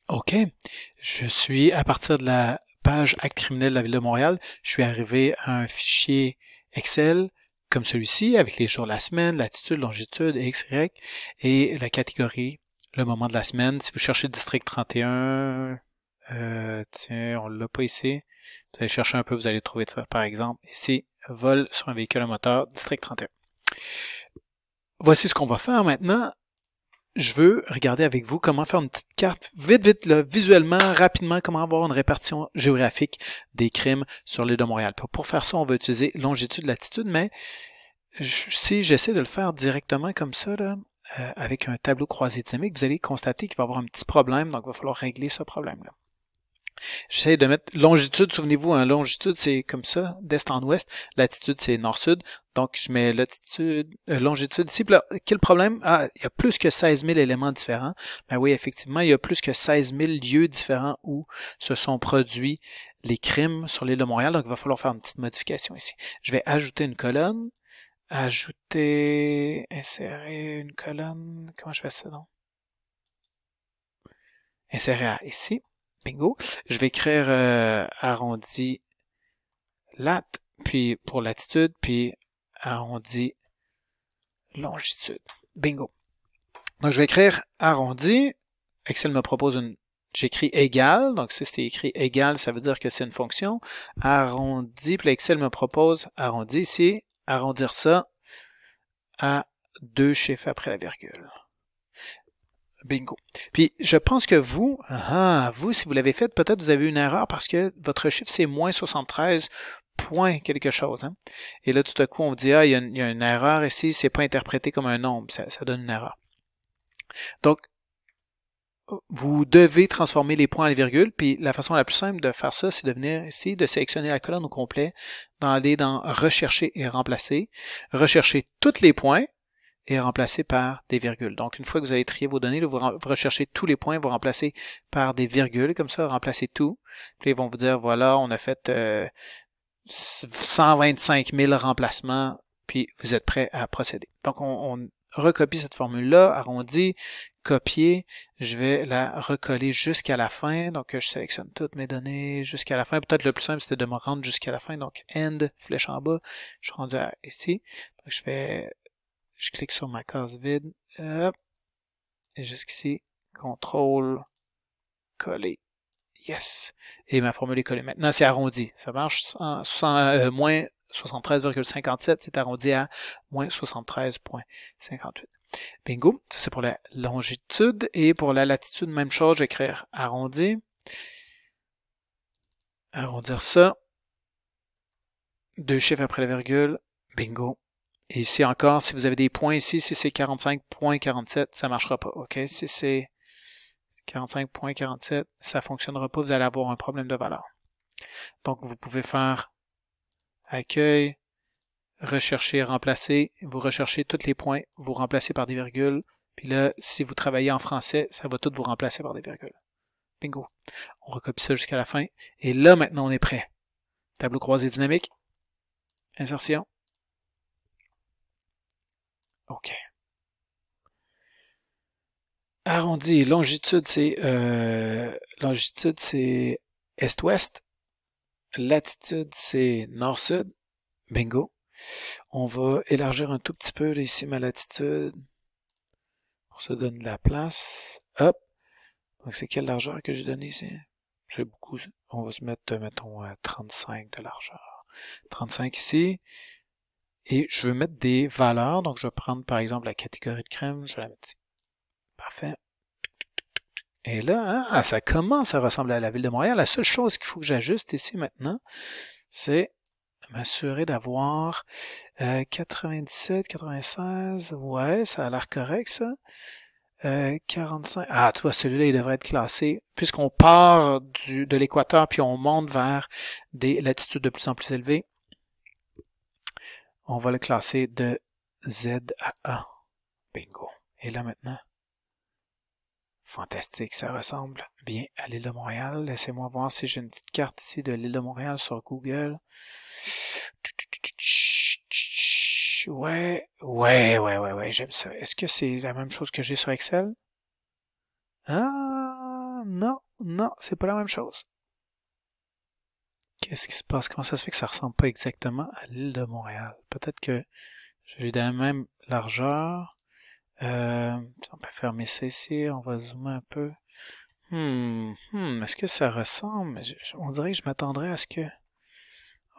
OK. Je suis à partir de la page Actes criminels de la Ville de Montréal. Je suis arrivé à un fichier Excel comme celui-ci avec les jours de la semaine, latitude, longitude, X, Y et la catégorie, le moment de la semaine. Si vous cherchez le district 31, tiens, on l'a pas ici. Vous allez chercher un peu, vous allez trouver ça. Par exemple, ici, vol sur un véhicule à moteur, district 31. Voici ce qu'on va faire maintenant. Je veux regarder avec vous comment faire une petite carte, vite, là, visuellement, rapidement, comment avoir une répartition géographique des crimes sur l'île de Montréal. Pour faire ça, on va utiliser longitude, latitude, mais si j'essaie de le faire directement comme ça, là, avec un tableau croisé dynamique, vous allez constater qu'il va y avoir un petit problème, donc il va falloir régler ce problème-là. J'essaie de mettre longitude, souvenez-vous, hein, longitude c'est comme ça, d'est en ouest, latitude c'est nord-sud, donc je mets longitude ici. Puis là, quel problème? Ah, il y a plus que 16 000 éléments différents. Ben oui, effectivement, il y a plus que 16 000 lieux différents où se sont produits les crimes sur l'île de Montréal, donc il va falloir faire une petite modification ici. Je vais ajouter une colonne, insérer une colonne, comment je fais ça donc? Insérer ici. Bingo. Je vais écrire arrondi lat, puis pour latitude, puis arrondi longitude. Bingo. Donc, je vais écrire arrondi. Excel me propose une... J'écris égal. Donc, si c'est écrit égal, ça veut dire que c'est une fonction. Arrondi, puis Excel me propose arrondi ici. Arrondir ça à 2 chiffres après la virgule. Bingo. Puis, je pense que vous, si vous l'avez fait, peut-être vous avez une erreur parce que votre chiffre, c'est moins 73 point quelque chose. Hein? Et là, tout à coup, on vous dit, il y a une erreur ici, c'est pas interprété comme un nombre. Ça donne une erreur. Donc, vous devez transformer les points en virgules, puis la façon la plus simple de faire ça, c'est de venir ici, de sélectionner la colonne au complet, d'aller dans Rechercher et remplacer, rechercher tous les points, et remplacer par des virgules. Donc, une fois que vous avez trié vos données, là, vous recherchez tous les points, vous remplacez par des virgules, comme ça, remplacez tout. Puis ils vont vous dire, voilà, on a fait 125 000 remplacements, puis vous êtes prêt à procéder. Donc, on recopie cette formule-là, arrondi, copier, je vais la recoller jusqu'à la fin, donc je sélectionne toutes mes données jusqu'à la fin. Peut-être le plus simple, c'était de me rendre jusqu'à la fin, donc end, flèche en bas, je suis rendu ici. Donc, je clique sur ma case vide, hop, et jusqu'ici, CTRL, coller, yes, et ma formule est collée. Maintenant, c'est arrondi, ça marche, moins 73,57, c'est arrondi à moins 73,58. Bingo, ça c'est pour la longitude, et pour la latitude, même chose, je vais écrire arrondi, arrondir ça, 2 chiffres après la virgule, bingo. Et ici encore, si vous avez des points ici, si c'est 45.47, ça ne marchera pas. OK? Si c'est 45.47, ça ne fonctionnera pas, vous allez avoir un problème de valeur. Donc, vous pouvez faire accueil, rechercher, remplacer, vous recherchez tous les points, vous remplacez par des virgules, puis là, si vous travaillez en français, ça va tout vous remplacer par des virgules. Bingo. On recopie ça jusqu'à la fin. Et là, maintenant, on est prêt. Tableau croisé dynamique. Insertion. OK. Arrondi, longitude c'est est-ouest, latitude c'est nord-sud, bingo. On va élargir un tout petit peu là, ici ma latitude pour se donner de la place. Hop. Donc c'est quelle largeur que j'ai donné ici? C'est beaucoup. On va se mettre, mettons, à 35 de largeur. 35 ici. Et je veux mettre des valeurs. Donc je vais prendre par exemple la catégorie de crème. Je vais la mettre ici. Parfait. Et là, ça commence à ressembler à la ville de Montréal. La seule chose qu'il faut que j'ajuste ici maintenant, c'est m'assurer d'avoir 97, 96. Ouais, ça a l'air correct, ça. 45. Ah, tu vois, celui-là, il devrait être classé. Puisqu'on part de l'équateur, puis on monte vers des latitudes de plus en plus élevées, on va le classer de Z à A. Bingo. Et là, maintenant, fantastique, ça ressemble bien à l'île de Montréal. Laissez-moi voir si j'ai une petite carte ici de l'île de Montréal sur Google. Ouais, j'aime ça. Est-ce que c'est la même chose que j'ai sur Excel? Ah, non. Non, c'est pas la même chose. Qu'est-ce qui se passe? Comment ça se fait que ça ressemble pas exactement à l'île de Montréal? Peut-être que je vais lui donner la même largeur. On peut fermer ça ici, on va zoomer un peu. Est-ce que ça ressemble? On dirait que je m'attendrais à ce que...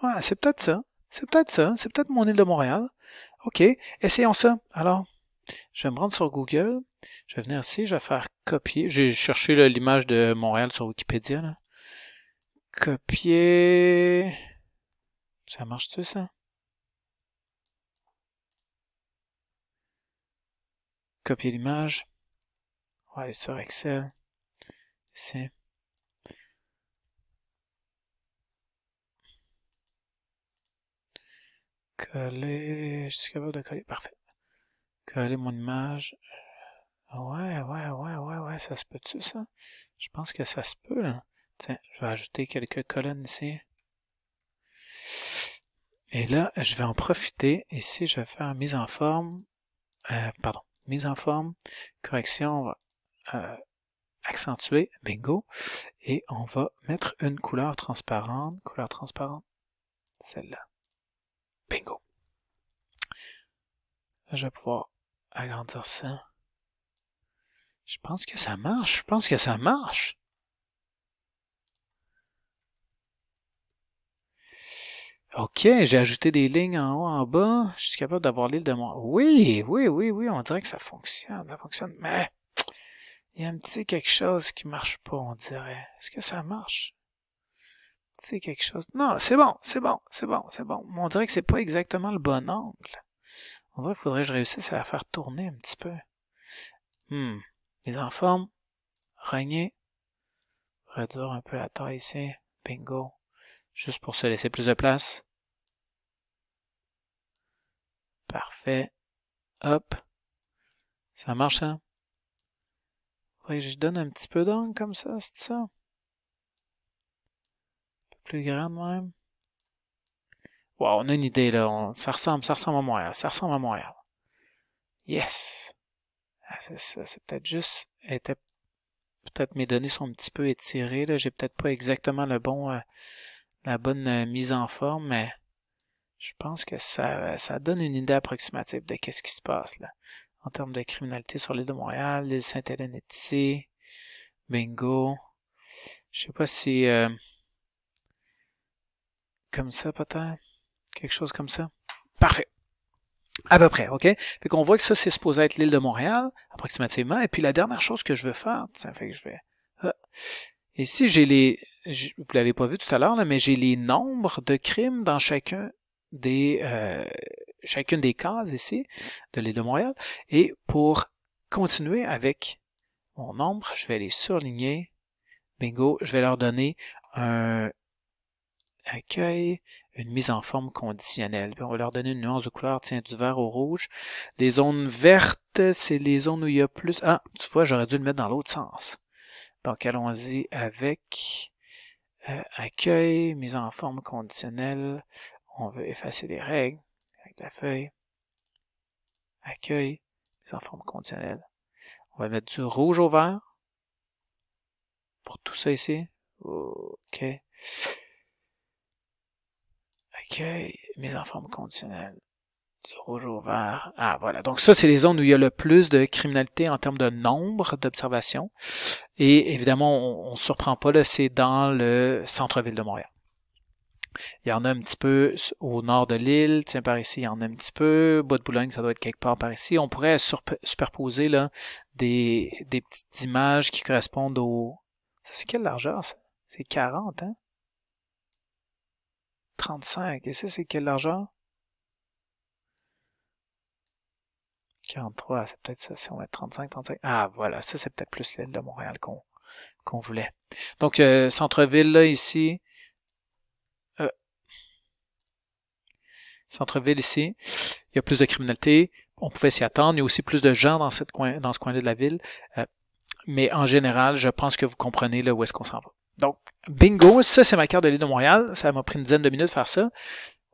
Ouais, c'est peut-être ça. C'est peut-être ça. C'est peut-être mon île de Montréal. OK, essayons ça. Alors, je vais me rendre sur Google. Je vais venir ici, je vais faire copier. J'ai cherché l'image de Montréal sur Wikipédia. Là. Copier... Ça marche-tu, ça? Copier l'image. On va aller sur Excel. Ici. Coller. Je suis capable de coller. Parfait. Coller mon image. Ouais, ça se peut-tu, ça? Je pense que ça se peut, là. Tiens, je vais ajouter quelques colonnes ici. Et là, je vais en profiter. Ici, je vais faire mise en forme. Mise en forme. Correction, on va accentuer. Bingo. Et on va mettre une couleur transparente. Couleur transparente. Celle-là. Bingo. Là, je vais pouvoir agrandir ça. Je pense que ça marche. OK, j'ai ajouté des lignes en haut, en bas. Je suis capable d'avoir l'île de Montréal. Oui, on dirait que ça fonctionne. Mais il y a un petit quelque chose qui marche pas, on dirait. Est-ce que ça marche? C'est quelque chose. Non, c'est bon. Mais on dirait que c'est pas exactement le bon angle. On dirait qu'il faudrait que je réussisse à la faire tourner un petit peu. Mise en forme. Régner. Réduire un peu la taille ici. Bingo. Juste pour se laisser plus de place. Parfait. Hop. Ça marche, ça? Faudrait que je donne un petit peu d'angle comme ça, c'est ça? Un peu plus grande même. Wow, on a une idée, là. Ça ressemble à Montréal. Yes! Ah, c'est ça, c'est peut-être juste... Peut-être mes données sont un petit peu étirées, là. J'ai peut-être pas exactement la bonne mise en forme, mais je pense que ça donne une idée approximative de qu'est-ce qui se passe, là. En termes de criminalité sur l'île de Montréal, l'île Sainte-Hélène est ici. Bingo. Je sais pas si... comme ça, peut-être? Quelque chose comme ça? Parfait. À peu près, OK? Fait qu'on voit que ça, c'est supposé être l'île de Montréal, approximativement. Et puis la dernière chose que je veux faire, ça fait que je vais... Ici, j'ai les... Vous l'avez pas vu tout à l'heure, mais j'ai les nombres de crimes dans chacune des cases ici de l'île de Montréal. Et pour continuer avec mon nombre, je vais les surligner. Bingo, je vais leur donner un accueil, une mise en forme conditionnelle. Puis on va leur donner une nuance de couleur, tiens, du vert au rouge. Les zones vertes, c'est les zones où il y a plus... Ah, tu vois, j'aurais dû le mettre dans l'autre sens. Donc, allons-y avec accueil, mise en forme conditionnelle. On veut effacer les règles avec la feuille. Accueil, mise en forme conditionnelle. On va mettre du rouge au vert. Pour tout ça ici. OK. Accueil, mise en forme conditionnelle. Du rouge au vert. Ah, voilà. Donc ça, c'est les zones où il y a le plus de criminalité en termes de nombre d'observations. Et évidemment, on ne se surprend pas, là, c'est dans le centre-ville de Montréal. Il y en a un petit peu au nord de l'île, tiens, par ici, il y en a un petit peu. Bois-de-Boulogne, ça doit être quelque part par ici. On pourrait superposer là, des petites images qui correspondent au... Ça, c'est quelle largeur, ça? C'est 40, hein? 35. Et ça, c'est quelle largeur? 43, c'est peut-être ça, si on met 35. Ah, voilà, ça, c'est peut-être plus l'île de Montréal qu'on voulait. Donc, centre-ville, là, ici. Centre-ville, ici. Il y a plus de criminalité. On pouvait s'y attendre. Il y a aussi plus de gens dans ce coin-là de la ville. Mais en général, je pense que vous comprenez là où est-ce qu'on s'en va. Donc, bingo, ça, c'est ma carte de l'île de Montréal. Ça m'a pris une dizaine de minutes de faire ça.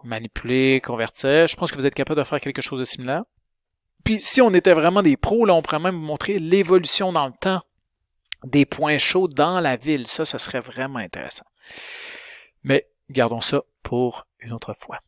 Manipuler, convertir. Je pense que vous êtes capable de faire quelque chose de similaire. Puis si on était vraiment des pros, là, on pourrait même vous montrer l'évolution dans le temps des points chauds dans la ville. Ça serait vraiment intéressant. Mais gardons ça pour une autre fois.